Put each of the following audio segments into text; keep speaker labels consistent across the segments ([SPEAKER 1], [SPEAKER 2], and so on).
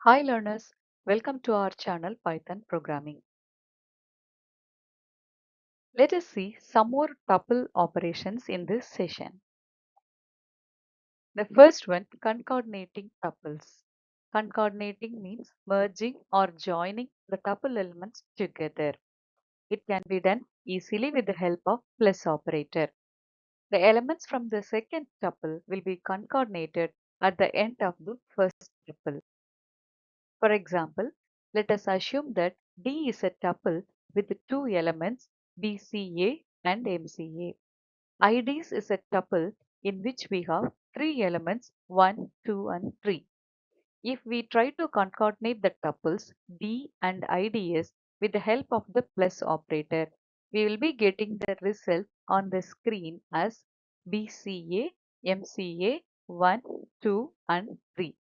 [SPEAKER 1] Hi learners, welcome to our channel Python Programming. Let us see some more tuple operations in this session. The first one, concatenating tuples. Concatenating means merging or joining the tuple elements together. It can be done easily with the help of plus operator. The elements from the second tuple will be concatenated at the end of the first tuple. For example, let us assume that D is a tuple with two elements BCA and MCA. IDs is a tuple in which we have three elements 1, 2 and 3. If we try to concatenate the tuples D and IDs with the help of the plus operator, we will be getting the result on the screen as BCA, MCA, 1, 2 and 3.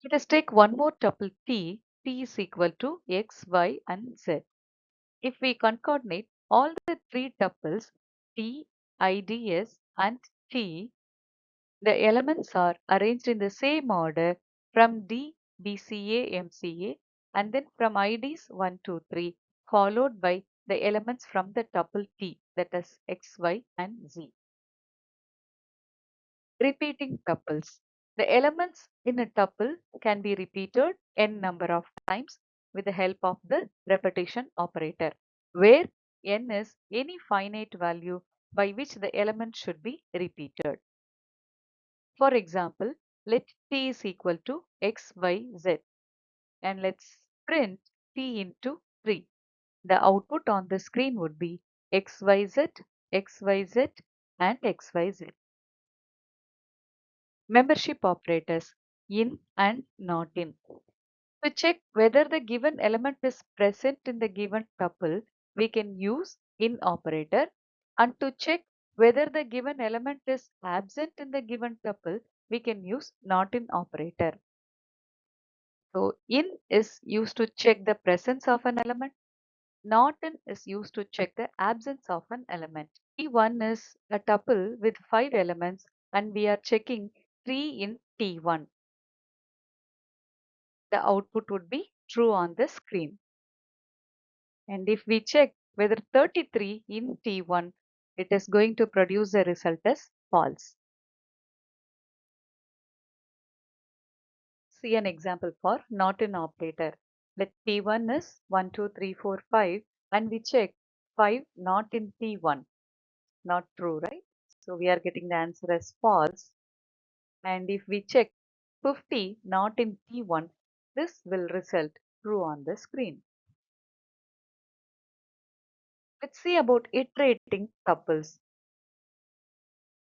[SPEAKER 1] Let us take one more tuple T. T is equal to X, Y and Z. If we concatenate all the three tuples T, IDS and T, the elements are arranged in the same order from D, BCA, MCA and then from IDs 1, 2, 3 followed by the elements from the tuple T, that is X, Y and Z. Repeating tuples. The elements in a tuple can be repeated n number of times with the help of the repetition operator, where n is any finite value by which the element should be repeated. For example, let t is equal to x, y, z and let's print t into 3. The output on the screen would be xyz, xyz and xyz. Membership operators in and not in. To check whether the given element is present in the given tuple, we can use in operator, and to check whether the given element is absent in the given tuple, we can use not in operator. So in is used to check the presence of an element. Not in is used to check the absence of an element. T1 is a tuple with 5 elements and we are checking 3 in T1. The output would be true on the screen. And if we check whether 33 in T1, it is going to produce the result as false. See an example for not in operator. Let T1 is 1, 2, 3, 4, 5 and we check 5 not in T1. Not true, right? So we are getting the answer as false. And if we check 50 not in T1, this will result true on the screen. Let's see about iterating tuples.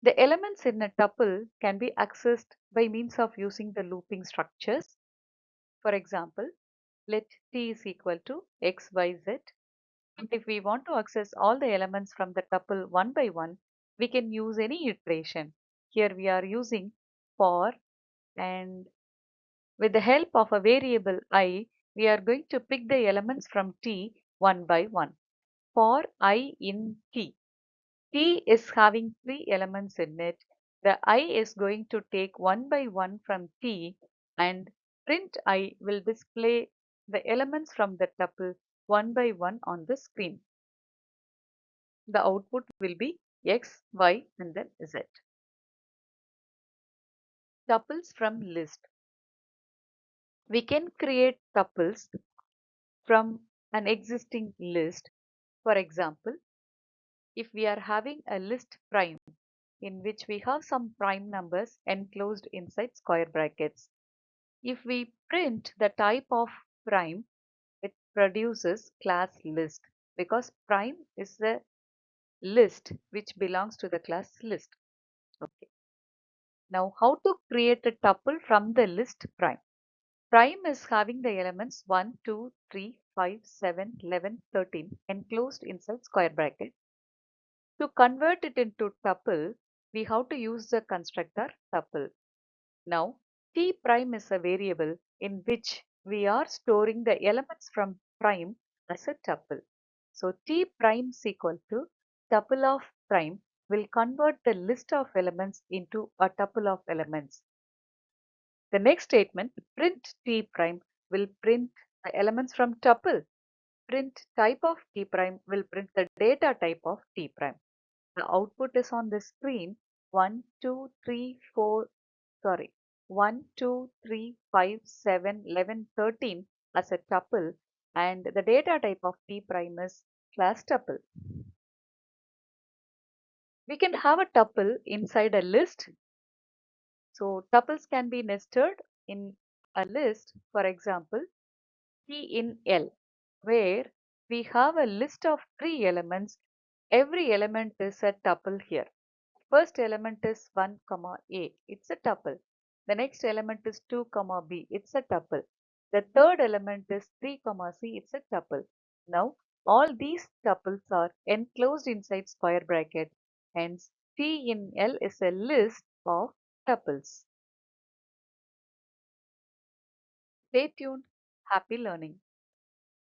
[SPEAKER 1] The elements in a tuple can be accessed by means of using the looping structures. For example, let t is equal to x, y, z. And if we want to access all the elements from the tuple one by one, we can use any iteration. Here we are using for, and with the help of a variable I, we are going to pick the elements from T one by one. For I in T, T is having three elements in it. The I is going to take one by one from T and print I will display the elements from the tuple one by one on the screen. The output will be X, Y and then Z. Tuples from list. We can create tuples from an existing list. For example, if we are having a list prime in which we have some prime numbers enclosed inside square brackets. If we print the type of prime, it produces class list because prime is the list which belongs to the class list. Okay. Now how to create a tuple from the list prime? Prime is having the elements 1, 2, 3, 5, 7, 11, 13 enclosed inside square bracket. To convert it into tuple, we have to use the constructor tuple. Now, t prime is a variable in which we are storing the elements from prime as a tuple. So, t prime is equal to tuple of prime will convert the list of elements into a tuple of elements. The next statement, print T prime, will print the elements from tuple. Print type of T prime will print the data type of T prime. The output is on the screen 1, 2, 3, 4, sorry, 1, 2, 3, 5, 7, 11, 13 as a tuple, and the data type of T prime is class tuple. We can have a tuple inside a list. So tuples can be nested in a list, for example, T in L, where we have a list of three elements. Every element is a tuple here. First element is 1, comma A, it's a tuple. The next element is 2, comma B, it's a tuple. The third element is 3, comma C, it's a tuple. Now, all these tuples are enclosed inside square bracket. Hence, T in L is a list of tuples. Stay tuned. Happy learning.